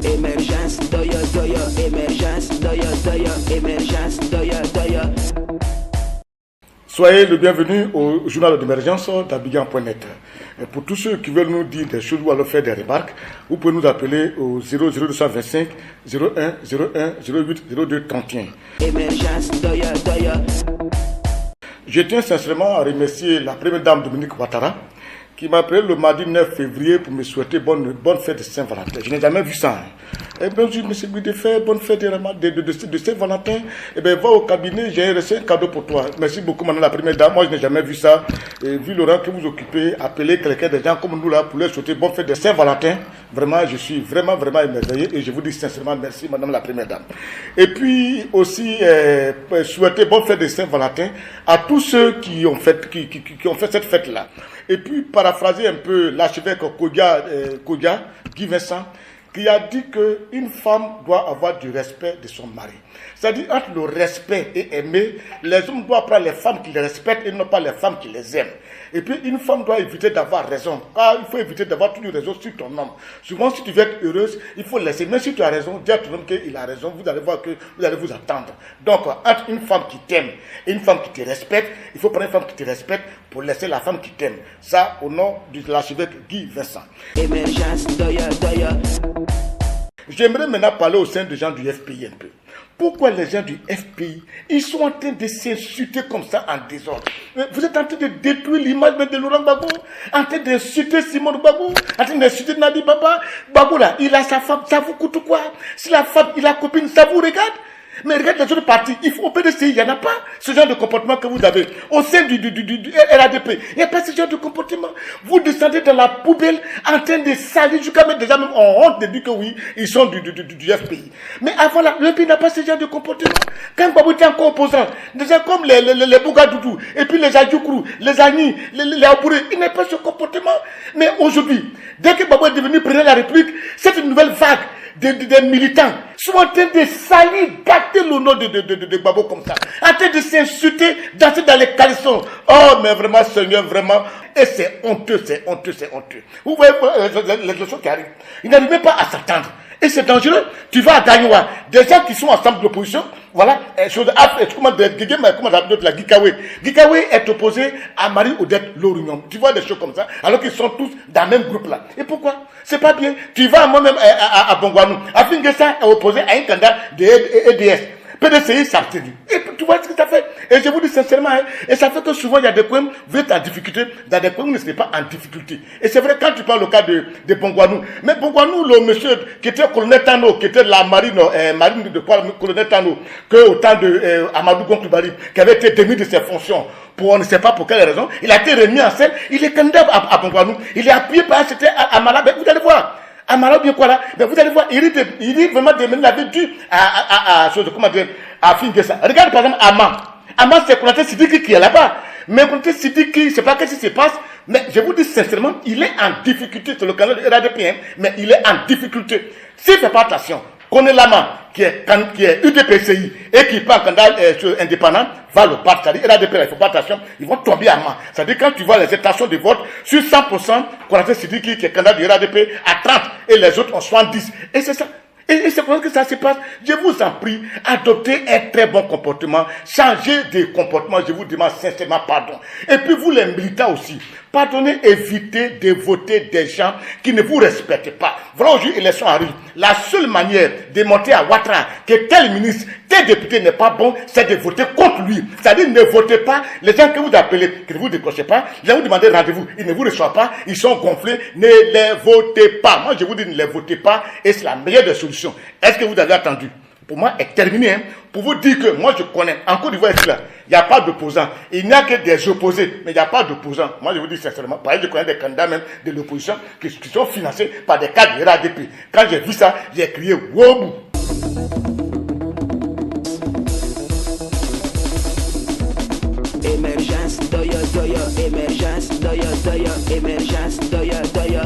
Émergence, doya, doya, émergence, doya, doya, émergence, doya, doya. Soyez le bienvenu au journal d'émergence d'Abidjan.net. Pour tous ceux qui veulent nous dire des choses ou alors faire des remarques, vous pouvez nous appeler au 00225 01 01 08 02 31. Émergence, doya, doya. Je tiens sincèrement à remercier la première dame Dominique Ouattara qui m'a appelé le mardi 9 février pour me souhaiter bonne fête de Saint-Valentin. Je n'ai jamais vu ça. Et bien, je me suis dit de faire bonne fête de Saint-Valentin. Et bien, va au cabinet, j'ai reçu un cadeau pour toi. Merci beaucoup, madame la première dame. Moi, je n'ai jamais vu ça. Et vu le rang que vous occupez, appelez quelqu'un, des gens comme nous là, pour leur souhaiter bonne fête de Saint-Valentin. Vraiment, je suis vraiment émerveillé. Et je vous dis sincèrement merci, madame la première dame. Et puis, aussi, souhaiter bonne fête de Saint-Valentin à tous ceux qui ont fait cette fête-là. Et puis, paraphraser un peu l'archevêque Kodia, Guy Vincent, qui a dit qu'une femme doit avoir du respect de son mari. C'est-à-dire, entre le respect et aimer, les hommes doivent prendre les femmes qui les respectent et non pas les femmes qui les aiment. Et puis, une femme doit éviter d'avoir raison. Car il faut éviter d'avoir toujours raison sur ton homme. Souvent, si tu veux être heureuse, il faut laisser. Même si tu as raison, dis à ton homme qu'il a raison. Vous allez voir que vous allez vous attendre. Donc, entre une femme qui t'aime et une femme qui te respecte, il faut prendre une femme qui te respecte pour laisser la femme qui t'aime. Ça, au nom de l'archevêque Guy Vincent. Émergence, doya, doya. J'aimerais maintenant parler au sein des gens du FPI un peu. Pourquoi les gens du FPI, ils sont en train de s'insulter comme ça en désordre? Vous êtes en train de détruire l'image de Laurent Gbagbo, en train d'insulter Simone Gbagbo, en train d'insulter Nadi Baba. Gbagbo là, il a sa femme, ça vous coûte quoi? Si la femme, il a copine, ça vous regarde? Mais regarde les autres partis, au PDCI, il n'y en a pas ce genre de comportement que vous avez. Au sein du RADP, il n'y a pas ce genre de comportement. Vous descendez dans la poubelle en train de salir, jusqu'à mettre déjà même en honte de dire que oui, ils sont du FPI. Mais avant là, le pays n'a pas ce genre de comportement. Quand Gbagbo était encore opposant, déjà comme les Bougadoudou, et puis les Adjoukrou, les Agni, les Abouré, il n'a pas ce comportement. Mais aujourd'hui, dès que Gbagbo est devenu président de la République, c'est une nouvelle vague des militants sont en train de salir, gâter le nom de Gbagbo comme ça, en train de s'insulter, danser dans les caleçons. Oh, mais vraiment, Seigneur, vraiment. Et c'est honteux, c'est honteux, c'est honteux. Vous voyez les choses qui arrivent. Ils n'arrivent même pas à s'attendre. Et c'est dangereux. Tu vas à Gagnoua, des gens qui sont ensemble de l'opposition, voilà, la Gikawe. Gikawe est opposé à Marie-Odette Lorignon. Tu vois des choses comme ça, alors qu'ils sont tous dans le même groupe là. Et pourquoi? C'est pas bien. Tu vas moi-même à Bongouanou. Afingessa est opposé à un candidat de EDS. PDCI s'abstenu. Et tu vois ce que ça fait. Et je vous dis sincèrement, et ça fait que souvent il y a des coins, vous êtes en difficulté, dans des coins où vous ne serez pas en difficulté. Et c'est vrai quand tu parles au cas de Bongouanou. Mais Bongouanou, le monsieur qui était colonel Tano, qui était la marine de colonel Tano, que au temps de Amadou Gonkloubari, qui avait été démis de ses fonctions, pour on ne sait pas pour quelle raison, il a été remis en scène, il est candidat à Bongouanou, il est appuyé par c'était à Malabé, vous allez voir. Amara bien quoi là, mais vous allez voir, il dit vraiment de mener la vie due à Fingessa. Regarde par exemple Ama c'est Konaté Sidiki qui est là-bas. Mais Konaté Sidiki, c'est pas qu'est-ce qui se passe. Mais je vous dis sincèrement, il est en difficulté sur le canal de RADP, mais il est en difficulté. S'il ne fait pas attention, Koné Lama, qui est UDPCI et qui parle candidat indépendant, va le battre. C'est-à-dire, RADP, il ne faut pas attention, ils vont tomber à main. C'est-à-dire, quand tu vois les intentions de vote, sur 100%, Konaté Sidiki, qui est candidat du RADP, à 30, et les autres ont 70. Et c'est ça. Et c'est comme ça que ça se passe. Je vous en prie, adoptez un très bon comportement, changez de comportement, je vous demande sincèrement pardon. Et puis vous les militants aussi, pardonnez, évitez de voter des gens qui ne vous respectent pas. Voilà, aujourd'hui, l'élection arrive. La seule manière de monter à Ouattara que tel ministre, tel député n'est pas bon, c'est de voter contre lui. C'est-à-dire, ne votez pas les gens que vous appelez, que ne vous décrochez pas, les gens vous demandez rendez-vous, ils ne vous reçoivent pas, ils sont gonflés, ne les votez pas. Moi, je vous dis, ne les votez pas, et c'est la meilleure des solutions. Est-ce que vous avez attendu? Pour moi, est terminé. Pour vous dire que moi, je connais. En Côte d'Ivoire, il n'y a pas d'opposants. Il n'y a que des opposés, mais il n'y a pas d'opposants. Moi, je vous dis sincèrement, par exemple, je connais des candidats même de l'opposition qui sont financés par des cadres de RADP. Quand j'ai vu ça, j'ai crié « Wobou !» Émergence, doya, doya, émergence, doya, doya, émergence, doya, doya.